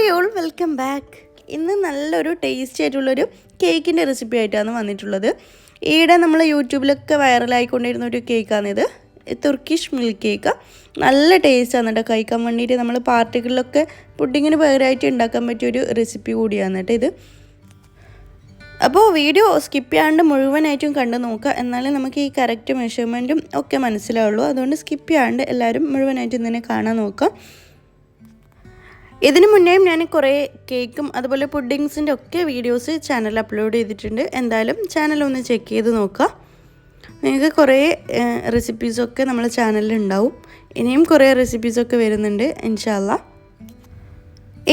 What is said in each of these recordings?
Hi all welcome back. ഇന്ന് നല്ലൊരു tasty ആയിട്ടുള്ളൊരു കേക്കിൻ്റെ റെസിപ്പി ആയിട്ടാണ് വന്നിട്ടുള്ളത്. ഈയിടെ നമ്മൾ യൂട്യൂബിലൊക്കെ വൈറലായിക്കൊണ്ടിരുന്ന ഒരു കേക്കാണിത്. Turkish milk cake. നല്ല ടേസ്റ്റാണ് കേട്ടോ കഴിക്കാൻ വേണ്ടിയിട്ട്. നമ്മൾ പാർട്ടികളിലൊക്കെ പുഡിങ്ങിന് പകരമായിട്ട് ഉണ്ടാക്കാൻ പറ്റിയൊരു റെസിപ്പി കൂടിയാണ് കേട്ടോ ഇത്. അപ്പോൾ വീഡിയോ സ്കിപ്പ് ചെയ്യാണ്ട് മുഴുവനായിട്ടും കണ്ടു നോക്കുക, എന്നാലേ നമുക്ക് ഈ കറക്റ്റ് മെഷർമെൻറ്റും ഒക്കെ മനസ്സിലാവുള്ളൂ. അതുകൊണ്ട് സ്കിപ്പ് ചെയ്യാണ്ട് എല്ലാവരും മുഴുവനായിട്ടും തന്നെ കാണാൻ നോക്കുക. ഇതിനു മുന്നേയും ഞാൻ കുറേ കേക്കും അതുപോലെ പുഡിങ്സിൻ്റെ ഒക്കെ വീഡിയോസ് ചാനലിൽ അപ്ലോഡ് ചെയ്തിട്ടുണ്ട്. എന്തായാലും ചാനലൊന്ന് ചെക്ക് ചെയ്ത് നോക്കുക. നിങ്ങൾക്ക് കുറേ റെസിപ്പീസൊക്കെ നമ്മളെ ചാനലിൽ ഉണ്ടാവും. ഇനിയും കുറേ റെസിപ്പീസൊക്കെ വരുന്നുണ്ട് ഇൻഷാ അല്ലാ.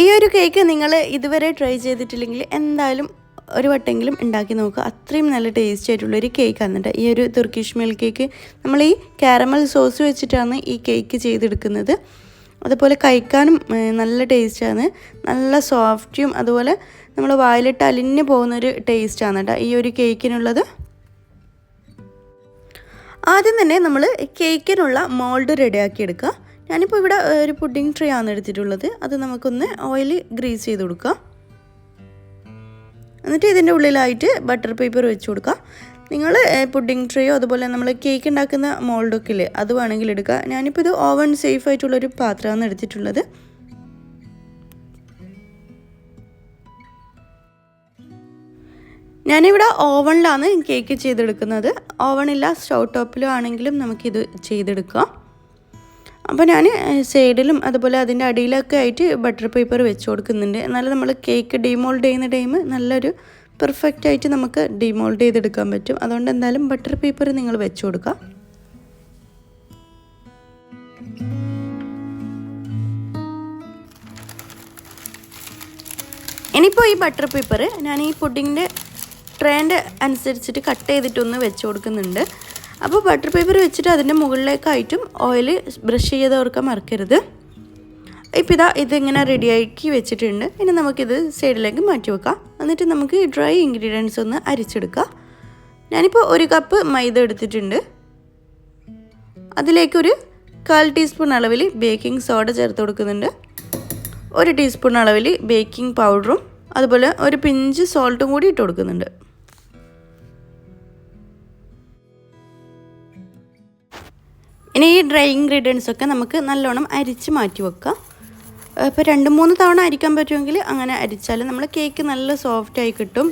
ഈ ഒരു കേക്ക് നിങ്ങൾ ഇതുവരെ ട്രൈ ചെയ്തിട്ടില്ലെങ്കിൽ എന്തായാലും ഒരു വട്ടെങ്കിലും ഉണ്ടാക്കി നോക്കുക. അത്രയും നല്ല ടേസ്റ്റി ആയിട്ടുള്ളൊരു കേക്കാണ് കേട്ടോ ഈ ഒരു തുർക്കിഷ് മിൽക്ക് കേക്ക്. നമ്മൾ ഈ കാരമൽ സോസ് വെച്ചിട്ടാണ് ഈ കേക്ക് ചെയ്തെടുക്കുന്നത്. അതുപോലെ കഴിക്കാനും നല്ല ടേസ്റ്റാണ്. നല്ല സോഫ്റ്റും അതുപോലെ നമ്മൾ വായിലിട്ട് അലിഞ്ഞു പോകുന്നൊരു ടേസ്റ്റാണ് കേട്ടോ ഈ ഒരു കേക്കിനുള്ളത്. ആദ്യം തന്നെ നമ്മൾ കേക്കിനുള്ള മോൾഡ് റെഡിയാക്കി എടുക്കുക. ഞാനിപ്പോൾ ഇവിടെ ഒരു പുഡിംഗ് ട്രേ ആണ് എടുത്തിട്ടുള്ളത്. അത് നമുക്കൊന്ന് ഓയിൽ ഗ്രീസ് ചെയ്ത് കൊടുക്കുക. എന്നിട്ട് ഇതിൻ്റെ ഉള്ളിലായിട്ട് ബട്ടർ പേപ്പർ വെച്ച് കൊടുക്കുക. നിങ്ങൾ പുഡിംഗ് ട്രേയോ അതുപോലെ നമ്മൾ കേക്ക് ഉണ്ടാക്കുന്ന മോൾഡൊക്കെ ഇല്ലേ, അത് വേണമെങ്കിൽ എടുക്കുക. ഞാനിപ്പോൾ ഇത് ഓവൻ സേഫ് ആയിട്ടുള്ളൊരു പാത്രമാണ് എടുത്തിട്ടുള്ളത്. ഞാനിവിടെ ഓവനിലാണ് കേക്ക് ചെയ്തെടുക്കുന്നത്. ഓവണില്ല സ്റ്റൗ ടോപ്പിലോ ആണെങ്കിലും നമുക്കിത് ചെയ്തെടുക്കാം. അപ്പോൾ ഞാൻ സൈഡിലും അതുപോലെ അതിൻ്റെ അടിയിലൊക്കെ ആയിട്ട് ബട്ടർ പേപ്പർ വെച്ച് കൊടുക്കുന്നുണ്ട്. എന്നാലും നമ്മൾ കേക്ക് ഡീമോൾഡ് ചെയ്യുന്ന ടൈം നല്ലൊരു പെർഫെക്റ്റ് ആയിട്ട് നമുക്ക് ഡിമോൾഡ് ചെയ്തെടുക്കാൻ പറ്റും. അതുകൊണ്ട് എന്തായാലും ബട്ടർ പേപ്പർ നിങ്ങൾ വെച്ച് കൊടുക്കുക. ഇനിയിപ്പോൾ ഈ ബട്ടർ പേപ്പർ ഞാൻ ഈ പുഡിങ്ങിൻ്റെ ട്രെൻഡ് അനുസരിച്ചിട്ട് കട്ട് ചെയ്തിട്ടൊന്ന് വെച്ച് കൊടുക്കുന്നുണ്ട്. അപ്പോൾ ബട്ടർ പേപ്പർ വെച്ചിട്ട് അതിൻ്റെ മുകളിലേക്കായിട്ടും ഓയിൽ ബ്രഷ് ചെയ്തവർക്ക് മറക്കരുത്. ഇപ്പോൾ ഇതിങ്ങനെ റെഡിയാക്കി വെച്ചിട്ടുണ്ട്. ഇനി നമുക്കിത് സൈഡിലേക്ക് മാറ്റി വെക്കാം. എന്നിട്ട് നമുക്ക് ഡ്രൈ ഇൻഗ്രീഡിയൻസ് ഒന്ന് അരിച്ചെടുക്കാം. ഞാനിപ്പോൾ 1 കപ്പ് മൈദ എടുത്തിട്ടുണ്ട്. അതിലേക്കൊരു 1/4 ടീസ്പൂൺ അളവിൽ ബേക്കിംഗ് സോഡ ചേർത്ത് കൊടുക്കുന്നുണ്ട്. 1 ടീസ്പൂൺ അളവിൽ ബേക്കിംഗ് പൗഡറും അതുപോലെ ഒരു പിഞ്ച് സോൾട്ടും കൂടി ഇട്ട് കൊടുക്കുന്നുണ്ട്. ഇനി ഈ ഡ്രൈ ഇൻഗ്രീഡിയൻസ് ഒക്കെ നമുക്ക് നല്ലോണം അരിച്ച് മാറ്റി വെക്കാം. ഇപ്പോൾ 2-3 തവണ അരിക്കാൻ പറ്റുമെങ്കിൽ അങ്ങനെ അരിച്ചാൽ നമ്മൾ കേക്ക് നല്ല സോഫ്റ്റായി കിട്ടും.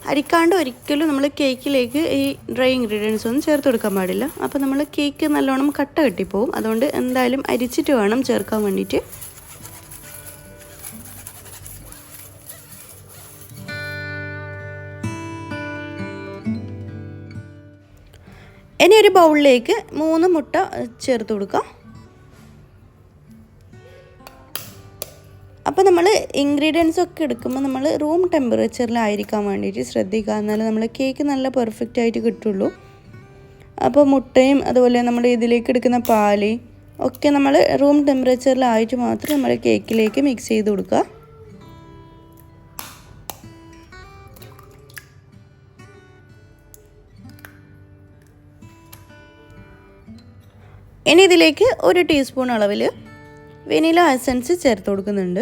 അരിക്കാണ്ട് ഒരിക്കലും നമ്മൾ കേക്കിലേക്ക് ഈ ഡ്രൈ ഇൻഗ്രീഡിയൻസ് ഒന്നും ചേർത്ത് കൊടുക്കാൻ പാടില്ല. അപ്പോൾ നമ്മൾ കേക്ക് നല്ലോണം കട്ട കെട്ടിപ്പോവും. അതുകൊണ്ട് എന്തായാലും അരിച്ചിട്ട് വേണം ചേർക്കാൻ വേണ്ടിയിട്ട്. ഇനി ഒരു ബൗളിലേക്ക് 3 മുട്ട ചേർത്ത് കൊടുക്കാം. അപ്പോൾ നമ്മൾ ഇൻഗ്രീഡിയൻസ് ഒക്കെ എടുക്കുമ്പോൾ നമ്മൾ റൂം ടെമ്പറേച്ചറിലായിരിക്കാൻ വേണ്ടിയിട്ട് ശ്രദ്ധിക്കുക. എന്നാലും നമ്മൾ കേക്ക് നല്ല പെർഫെക്റ്റ് ആയിട്ട് കിട്ടുള്ളൂ. അപ്പോൾ മുട്ടയും അതുപോലെ നമ്മൾ ഇതിലേക്ക് എടുക്കുന്ന പാല് ഒക്കെ നമ്മൾ റൂം ടെമ്പറേച്ചറിലായിട്ട് മാത്രം നമ്മൾ കേക്കിലേക്ക് മിക്സ് ചെയ്ത് കൊടുക്കുക. ഇനി ഇതിലേക്ക് 1 ടീസ്പൂൺ അളവിൽ വെനില എസൻസ് ചേർത്ത് കൊടുക്കുന്നുണ്ട്.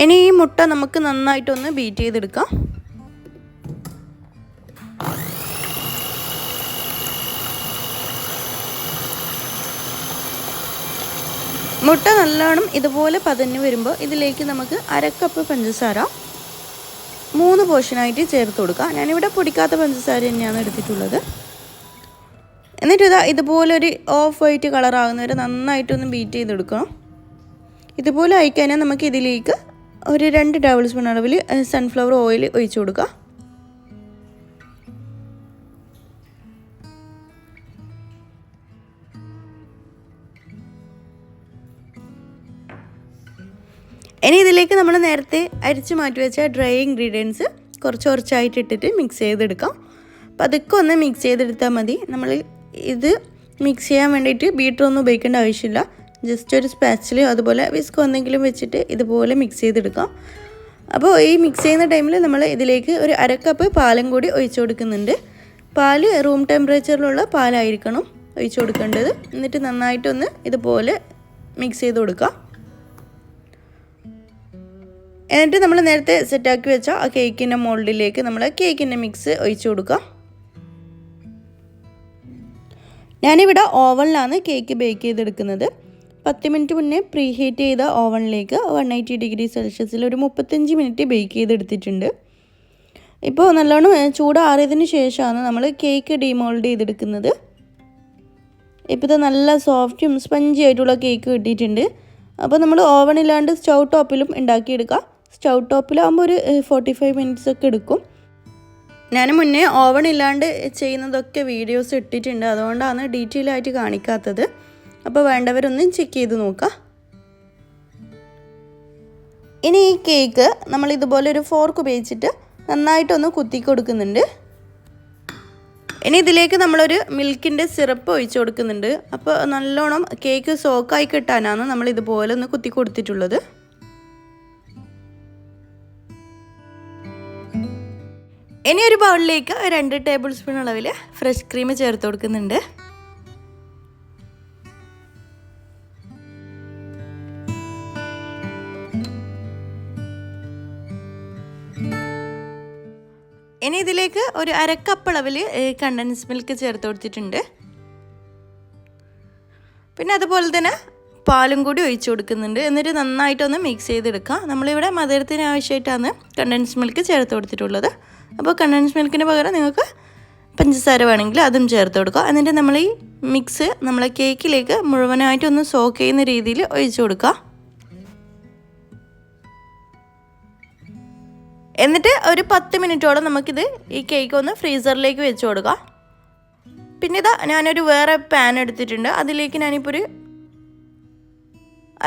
ഇനി ഈ മുട്ട നമുക്ക് നന്നായിട്ടൊന്ന് ബീറ്റ് ചെയ്തെടുക്കാം. മുട്ട നല്ലോണം ഇതുപോലെ പതഞ്ഞ് വരുമ്പോൾ ഇതിലേക്ക് നമുക്ക് 1/2 കപ്പ് പഞ്ചസാര 3 പോർഷനായിട്ട് ചേർത്ത് കൊടുക്കുക. ഞാനിവിടെ പൊടിക്കാത്ത പഞ്ചസാര തന്നെയാണ് എടുത്തിട്ടുള്ളത്. എന്നിട്ട് ഇതുപോലൊരു ഓഫ് വൈറ്റ് കളറാകുന്നവരെ നന്നായിട്ടൊന്ന് ബീറ്റ് ചെയ്തെടുക്കണം. ഇതുപോലെ ആയിക്കഴിഞ്ഞാൽ നമുക്ക് ഇതിലേക്ക് ഒരു 2 ടേബിൾ സ്പൂൺ അളവിൽ സൺഫ്ലവർ ഓയിൽ ഒഴിച്ചു കൊടുക്കുക. ഇനി ഇതിലേക്ക് നമ്മൾ നേരത്തെ അരിച്ച് മാറ്റി വെച്ച ഡ്രൈ ഇൻഗ്രീഡിയൻസ് കുറച്ചായിട്ട് ഇട്ടിട്ട് മിക്സ് ചെയ്തെടുക്കാം. അപ്പോൾ അതൊക്കെ ഒന്ന് മിക്സ് ചെയ്തെടുത്താൽ മതി. നമ്മൾ ഇത് മിക്സ് ചെയ്യാൻ വേണ്ടിയിട്ട് ബീറ്ററൊന്നും ഉപയോഗിക്കേണ്ട ആവശ്യമില്ല. ജസ്റ്റ് ഒരു സ്പാച്ചിലോ അതുപോലെ വിസ്കോ എന്തെങ്കിലും വെച്ചിട്ട് ഇതുപോലെ മിക്സ് ചെയ്തെടുക്കാം. അപ്പോൾ ഈ മിക്സ് ചെയ്യുന്ന ടൈമിൽ നമ്മൾ ഇതിലേക്ക് ഒരു 1/2 കപ്പ് പാലും കൂടി ഒഴിച്ചു കൊടുക്കുന്നുണ്ട്. പാല് റൂം ടെമ്പറേച്ചറിലുള്ള പാലായിരിക്കണം ഒഴിച്ചു കൊടുക്കേണ്ടത്. എന്നിട്ട് നന്നായിട്ടൊന്ന് ഇതുപോലെ മിക്സ് ചെയ്ത് കൊടുക്കുക. എന്നിട്ട് നമ്മൾ നേരത്തെ സെറ്റാക്കി വെച്ച ആ കേക്കിൻ്റെ മോൾഡിലേക്ക് നമ്മൾ കേക്കിൻ്റെ മിക്സ് ഒഴിച്ചു കൊടുക്കുക. ഞാനിവിടെ ഓവനിലാണ് കേക്ക് ബേക്ക് ചെയ്തെടുക്കുന്നത്. 10 മിനിറ്റ് മുന്നേ പ്രീ ഹീറ്റ് ചെയ്ത ഓവനിലേക്ക് 180 ഡിഗ്രി സെൽഷ്യസിൽ ഒരു 35 മിനിറ്റ് ബേക്ക് ചെയ്തെടുത്തിട്ടുണ്ട്. ഇപ്പോൾ നല്ലോണം ചൂടാറിയതിന് ശേഷമാണ് നമ്മൾ കേക്ക് ഡീമോൾഡ് ചെയ്തെടുക്കുന്നത്. ഇപ്പോൾ ഇത് നല്ല സോഫ്റ്റും സ്പഞ്ചി ആയിട്ടുള്ള കേക്ക് കിട്ടിയിട്ടുണ്ട്. അപ്പോൾ നമ്മൾ ഓവനില്ലാണ്ട് സ്റ്റൗ ടോപ്പിലും ഉണ്ടാക്കിയെടുക്കുക. സ്റ്റൗ ടോപ്പിലാകുമ്പോൾ ഒരു 45 മിനിറ്റ്സ് ഒക്കെ എടുക്കും. ഞാൻ മുന്നേ ഓവൺ ഇല്ലാണ്ട് ചെയ്യുന്നതൊക്കെ വീഡിയോസ് ഇട്ടിട്ടുണ്ട്, അതുകൊണ്ടാണ് ഡീറ്റെയിൽ ആയിട്ട് കാണിക്കാത്തത്. അപ്പോൾ വേണ്ടവരൊന്നും ചെക്ക് ചെയ്ത് നോക്കുക. ഇനി ഈ കേക്ക് നമ്മൾ ഇതുപോലെ ഒരു ഫോർക്ക് ഉപയോഗിച്ചിട്ട് നന്നായിട്ടൊന്ന് കുത്തി കൊടുക്കുന്നുണ്ട്. ഇനി ഇതിലേക്ക് നമ്മളൊരു മിൽക്കിൻ്റെ സിറപ്പ് ഒഴിച്ച് കൊടുക്കുന്നുണ്ട്. അപ്പോൾ നല്ലോണം കേക്ക് സോക്കായി കിട്ടാനാണ് നമ്മൾ ഇതുപോലെ ഒന്ന് കുത്തി കൊടുത്തിട്ടുള്ളത്. ഇനി ഒരു ബൗളിലേക്ക് 2 ടേബിൾ സ്പൂൺ അളവിൽ ഫ്രഷ് ക്രീം ചേർത്ത് കൊടുക്കുന്നുണ്ട്. ഇനി ഇതിലേക്ക് ഒരു 1/2 കപ്പ് അളവിൽ കണ്ടൻസ് മിൽക്ക് ചേർത്ത് കൊടുത്തിട്ടുണ്ട്. പിന്നെ അതുപോലെ തന്നെ പാലും കൂടി ഒഴിച്ചു കൊടുക്കുന്നുണ്ട്. എന്നിട്ട് നന്നായിട്ടൊന്ന് മിക്സ് ചെയ്തെടുക്കുക. നമ്മളിവിടെ മധുരത്തിന് ആവശ്യമായിട്ടാണ് കണ്ടൻസ് മിൽക്ക് ചേർത്ത് കൊടുത്തിട്ടുള്ളത്. അപ്പോൾ കണ്ടൻസ് മിൽക്കിന് പകരം നിങ്ങൾക്ക് പഞ്ചസാര വേണമെങ്കിൽ അതും ചേർത്ത് കൊടുക്കുക. എന്നിട്ട് നമ്മൾ ഈ മിക്സ് നമ്മളെ കേക്കിലേക്ക് മുഴുവനായിട്ടൊന്ന് സോക്ക് ചെയ്യുന്ന രീതിയിൽ ഒഴിച്ചു കൊടുക്കുക. എന്നിട്ട് ഒരു 10 മിനിറ്റോളം നമുക്കിത് ഈ കേക്ക് ഒന്ന് ഫ്രീസറിലേക്ക് വെച്ച് കൊടുക്കാം. പിന്നെ ഇതാ ഞാനൊരു വേറെ പാൻ എടുത്തിട്ടുണ്ട്. അതിലേക്ക് ഞാനിപ്പോൾ ഒരു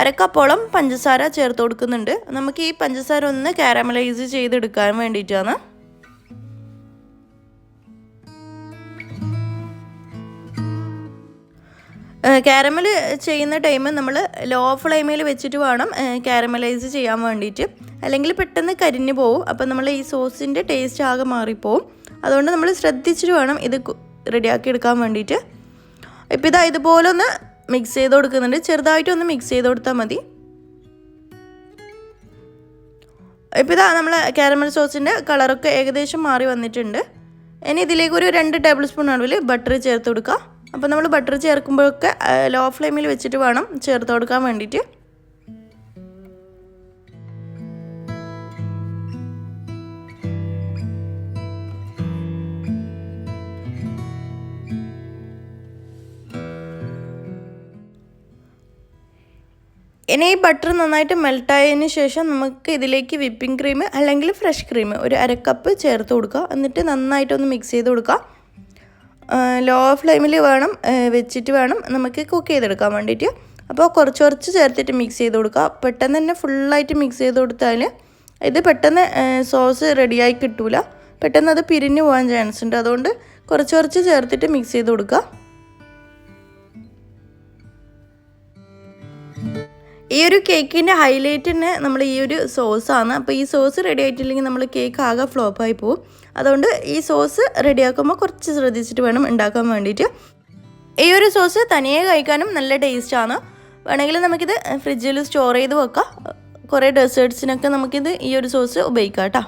1/2 കപ്പോളം പഞ്ചസാര ചേർത്ത് കൊടുക്കുന്നുണ്ട്. നമുക്ക് ഈ പഞ്ചസാര ഒന്ന് കാരമലൈസ് ചെയ്തെടുക്കാൻ വേണ്ടിയിട്ടാണ്. കാരമൽ ചെയ്യുന്ന ടൈം നമ്മൾ ലോ ഫ്ലെയിമിൽ വെച്ചിട്ട് വേണം കാരമലൈസ് ചെയ്യാൻ വേണ്ടിയിട്ട്, അല്ലെങ്കിൽ പെട്ടെന്ന് കരിഞ്ഞു പോവും. അപ്പം നമ്മൾ ഈ സോസിൻ്റെ ടേസ്റ്റ് ആകെ മാറിപ്പോവും. അതുകൊണ്ട് നമ്മൾ ശ്രദ്ധിച്ചിട്ട് വേണം ഇത് റെഡിയാക്കി എടുക്കാൻ വേണ്ടിയിട്ട്. ഇപ്പോൾ ഇതാ ഇതുപോലെ ഒന്ന് മിക്സ് ചെയ്ത് കൊടുക്കുന്നുണ്ട്. ചെറുതായിട്ടൊന്ന് മിക്സ് ചെയ്ത് കൊടുത്താൽ മതി. ഇപ്പോൾ ഇതാ നമ്മൾ കാരമൽ സോസിൻ്റെ കളറൊക്കെ ഏകദേശം മാറി വന്നിട്ടുണ്ട്. ഇനി ഇതിലേക്ക് ഒരു 2 ടേബിൾ സ്പൂൺ അളവിൽ ബട്ടർ ചേർത്ത് കൊടുക്കുക. അപ്പോൾ നമ്മൾ ബട്ടർ ചേർക്കുമ്പോഴൊക്കെ ലോ ഫ്ലെയിമിൽ വെച്ചിട്ട് വേണം ചേർത്ത് കൊടുക്കാൻ വേണ്ടിയിട്ട്. ഇനി ഈ ബട്ടർ നന്നായിട്ട് മെൽട്ടായതിന് ശേഷം നമുക്ക് ഇതിലേക്ക് വിപ്പിംഗ് ക്രീം അല്ലെങ്കിൽ ഫ്രഷ് ക്രീം ഒരു 1/2 കപ്പ് ചേർത്ത് കൊടുക്കുക. എന്നിട്ട് നന്നായിട്ടൊന്ന് മിക്സ് ചെയ്ത് കൊടുക്കുക. ലോ ഫ്ലെയിമിൽ വേണം വെച്ചിട്ട് വേണം നമുക്ക് കുക്ക് ചെയ്തെടുക്കാൻ വേണ്ടിയിട്ട്. അപ്പോൾ കുറച്ച് കുറച്ച് ചേർത്തിട്ട് മിക്സ് ചെയ്ത് കൊടുക്കുക. പെട്ടെന്ന് തന്നെ ഫുള്ളായിട്ട് മിക്സ് ചെയ്ത് കൊടുത്താൽ ഇത് പെട്ടെന്ന് സോസ് റെഡിയായി കിട്ടൂല. പെട്ടെന്ന് അത് പിരിഞ്ഞു പോകാൻ ചാൻസ് ഉണ്ട്. അതുകൊണ്ട് കുറച്ച് കുറച്ച് ചേർത്തിട്ട് മിക്സ് ചെയ്ത് കൊടുക്കുക. ഈ ഒരു കേക്കിൻ്റെ ഹൈലൈറ്റ് തന്നെ നമ്മൾ ഈ ഒരു സോസാണ്. അപ്പോൾ ഈ സോസ് റെഡി ആയിട്ടില്ലെങ്കിൽ നമ്മൾ കേക്ക് ആകെ ഫ്ലോപ്പായി പോകും. അതുകൊണ്ട് ഈ സോസ് റെഡിയാക്കുമ്പോൾ കുറച്ച് ശ്രദ്ധിച്ചിട്ട് വേണം ഉണ്ടാക്കാൻ വേണ്ടിയിട്ട്. ഈ ഒരു സോസ് തനിയെ കഴിക്കാനും നല്ല ടേസ്റ്റാണ്. വേണമെങ്കിൽ നമുക്കിത് ഫ്രിഡ്ജിൽ സ്റ്റോർ ചെയ്ത് വെക്കാം. കുറേ ഡെസേർട്ട്സിനൊക്കെ നമുക്കിത് ഈ ഒരു സോസ് ഉപയോഗിക്കാം കേട്ടോ.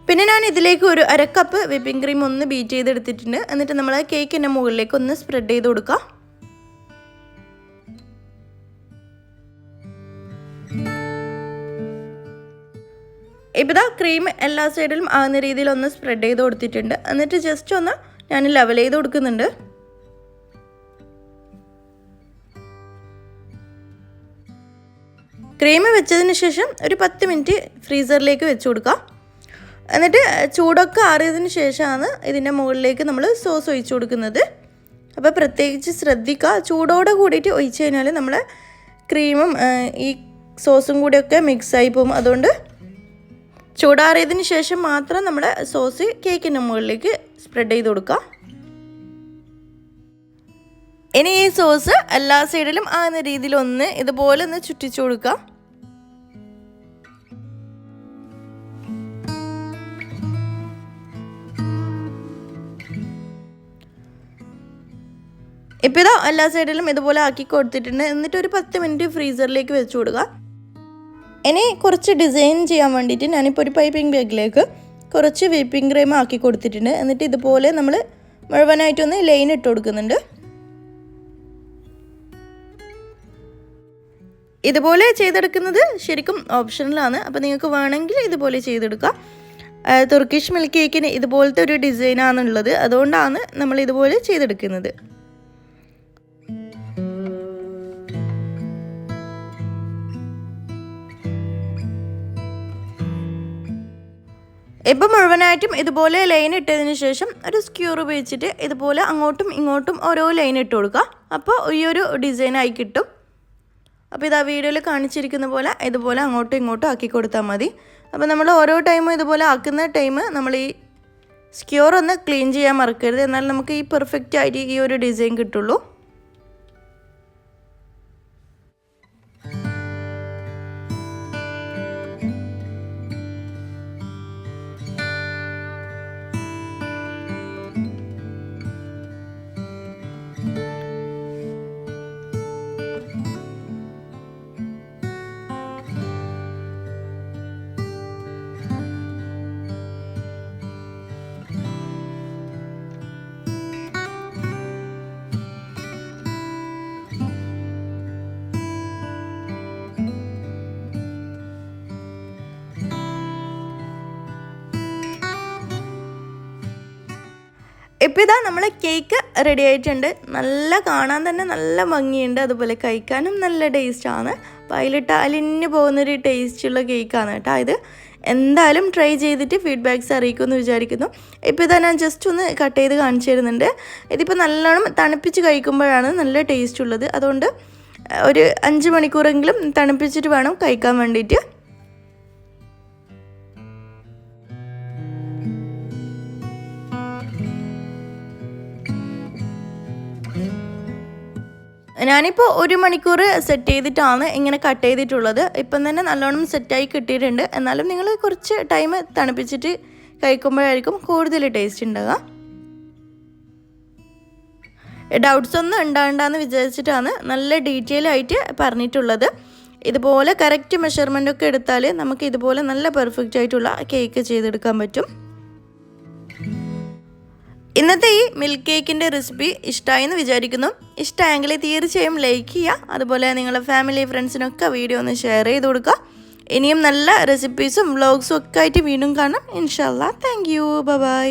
പിന്നെ ഞാൻ ഇതിലേക്ക് ഒരു 1/2 കപ്പ് വിപ്പിംഗ് ക്രീം ഒന്ന് ബീറ്റ് ചെയ്തെടുത്തിട്ടുണ്ട്. എന്നിട്ട് നമ്മൾ കേക്കിൻ്റെ മുകളിലേക്ക് ഒന്ന് സ്പ്രെഡ് ചെയ്ത് കൊടുക്കാം. ഇപ്പോൾ ഇതാ ക്രീം എല്ലാ സൈഡിലും ആകുന്ന രീതിയിൽ ഒന്ന് സ്പ്രെഡ് ചെയ്ത് കൊടുത്തിട്ടുണ്ട്. എന്നിട്ട് ജസ്റ്റ് ഒന്ന് ഞാൻ ലെവൽ ചെയ്ത് കൊടുക്കുന്നുണ്ട്. ക്രീം വെച്ചതിന് ശേഷം ഒരു 10 മിനിറ്റ് ഫ്രീസറിലേക്ക് വെച്ച് കൊടുക്കുക. എന്നിട്ട് ചൂടൊക്കെ ആറിയതിന് ശേഷമാണ് ഇതിൻ്റെ മുകളിലേക്ക് നമ്മൾ സോസ് ഒഴിച്ചു കൊടുക്കുന്നത്. അപ്പോൾ പ്രത്യേകിച്ച് ശ്രദ്ധിക്കുക, ചൂടോടെ കൂടിയിട്ട് ഒഴിച്ച് കഴിഞ്ഞാൽ നമ്മൾ ക്രീമും ഈ സോസും കൂടിയൊക്കെ മിക്സായി പോകും. അതുകൊണ്ട് ചൂടാറിയതിന് ശേഷം മാത്രം നമ്മുടെ സോസ് കേക്കിൻ്റെ മുകളിലേക്ക് സ്പ്രെഡ് ചെയ്ത് കൊടുക്കുക. ഇനി ഈ സോസ് എല്ലാ സൈഡിലും ആകുന്ന രീതിയിൽ ഒന്ന് ഇതുപോലെ ഒന്ന് ചുറ്റിച്ചു കൊടുക്കുക. ഇപ്പോൾ ഇതാ എല്ലാ സൈഡിലും ഇതുപോലെ ആക്കി കൊടുത്തിട്ടുണ്ട്. എന്നിട്ട് ഒരു 10 മിനിറ്റ് ഫ്രീസറിലേക്ക് വെച്ച് കൊടുക്കുക. ഇനി കുറച്ച് ഡിസൈൻ ചെയ്യാൻ വേണ്ടിയിട്ട് ഞാനിപ്പോൾ ഒരു പൈപ്പിംഗ് ബാഗിലേക്ക് കുറച്ച് വിപ്പിംഗ് ക്രീം ആക്കി കൊടുത്തിട്ടുണ്ട്. എന്നിട്ട് ഇതുപോലെ നമ്മൾ മുഴുവനായിട്ടൊന്ന് ലൈൻ ഇട്ട് കൊടുക്കുന്നുണ്ട്. ഇതുപോലെ ചെയ്തെടുക്കുന്നത് ശരിക്കും ഓപ്ഷണലാണ്. അപ്പോൾ നിങ്ങൾക്ക് വേണമെങ്കിൽ ഇതുപോലെ ചെയ്തെടുക്കാം. തുർക്കിഷ് മിൽക്ക് കേക്കിന് ഇതുപോലത്തെ ഒരു ഡിസൈനാണുള്ളത്, അതുകൊണ്ടാണ് നമ്മൾ ഇതുപോലെ ചെയ്തെടുക്കുന്നത്. ഇപ്പോൾ മുഴുവനായിട്ടും ഇതുപോലെ ലൈൻ ഇട്ടതിന് ശേഷം ഒരു സ്ക്യൂർ ഉപയോഗിച്ചിട്ട് ഇതുപോലെ അങ്ങോട്ടും ഇങ്ങോട്ടും ഓരോ ലൈൻ ഇട്ട് കൊടുക്കുക. അപ്പോൾ ഈ ഒരു ഡിസൈനായി കിട്ടും. അപ്പോൾ ഇതാ വീഡിയോയിൽ കാണിച്ചിരിക്കുന്ന പോലെ ഇതുപോലെ അങ്ങോട്ടും ഇങ്ങോട്ടും ആക്കി കൊടുത്താൽ മതി. അപ്പോൾ നമ്മൾ ഓരോ ടൈമും ഇതുപോലെ ആക്കുന്ന ടൈം നമ്മൾ ഈ സ്ക്യൂർ ഒന്ന് ക്ലീൻ ചെയ്യാൻ മറക്കരുത്. എന്നാൽ നമുക്ക് ഈ പെർഫെക്റ്റ് ആയിട്ട് ഈ ഒരു ഡിസൈൻ കിട്ടുള്ളൂ. ഇപ്പോൾ ഇതാ നമ്മൾ കേക്ക് റെഡി ആയിട്ടുണ്ട്. നല്ല കാണാൻ തന്നെ നല്ല ഭംഗിയുണ്ട്, അതുപോലെ കഴിക്കാനും നല്ല ടേസ്റ്റാണ്. അതിലിട്ട് അലിഞ്ഞു പോകുന്നൊരു ടേസ്റ്റുള്ള കേക്കാണ് കേട്ടോ ഇത്. എന്തായാലും ട്രൈ ചെയ്തിട്ട് ഫീഡ്ബാക്ക്സ് അറിയിക്കുമെന്ന് വിചാരിക്കുന്നു. ഇപ്പോൾ ഇതാ ഞാൻ ജസ്റ്റ് ഒന്ന് കട്ട് ചെയ്ത് കാണിച്ചു തരുന്നുണ്ട്. ഇതിപ്പോൾ നല്ലോണം തണുപ്പിച്ച് കഴിക്കുമ്പോഴാണ് നല്ല ടേസ്റ്റ് ഉള്ളത്. അതുകൊണ്ട് ഒരു 5 മണിക്കൂറെങ്കിലും തണുപ്പിച്ചിട്ട് വേണം കഴിക്കാൻ വേണ്ടിയിട്ട്. ഞാനിപ്പോൾ 1 മണിക്കൂർ സെറ്റ് ചെയ്തിട്ടാണ് ഇങ്ങനെ കട്ട് ചെയ്തിട്ടുള്ളത്. ഇപ്പം തന്നെ നല്ലോണം സെറ്റായി കിട്ടിയിട്ടുണ്ട്. എന്നാലും നിങ്ങൾ കുറച്ച് ടൈം തണുപ്പിച്ചിട്ട് കഴിക്കുമ്പോഴായിരിക്കും കൂടുതൽ ടേസ്റ്റ് ഉണ്ടാകുക. ഡൗട്ട്സ് ഒന്നും ഉണ്ടാകണ്ടെന്ന് വിചാരിച്ചിട്ടാണ് നല്ല ഡീറ്റെയിൽ ആയിട്ട് പറഞ്ഞിട്ടുള്ളത്. ഇതുപോലെ കറക്റ്റ് മെഷർമെൻ്റ് ഒക്കെ എടുത്താൽ നമുക്ക് ഇതുപോലെ നല്ല പെർഫെക്റ്റ് ആയിട്ടുള്ള കേക്ക് ചെയ്തെടുക്കാൻ പറ്റും. ഇന്നത്തെ ഈ മിൽക്ക് കേക്കിൻ്റെ റെസിപ്പി ഇഷ്ടമായെന്ന് വിചാരിക്കുന്നു. ഇഷ്ടമായെങ്കിൽ തീർച്ചയായും ലൈക്ക് ചെയ്യുക. അതുപോലെ നിങ്ങളുടെ ഫാമിലി ഫ്രണ്ട്സിനൊക്കെ വീഡിയോ ഒന്ന് ഷെയർ ചെയ്ത് കൊടുക്കുക. ഇനിയും നല്ല റെസിപ്പീസും വ്ളോഗ്സും ഒക്കെ ആയിട്ട് വീണ്ടും കാണാം ഇൻഷാല്ലാ. Thank you. ബൈ.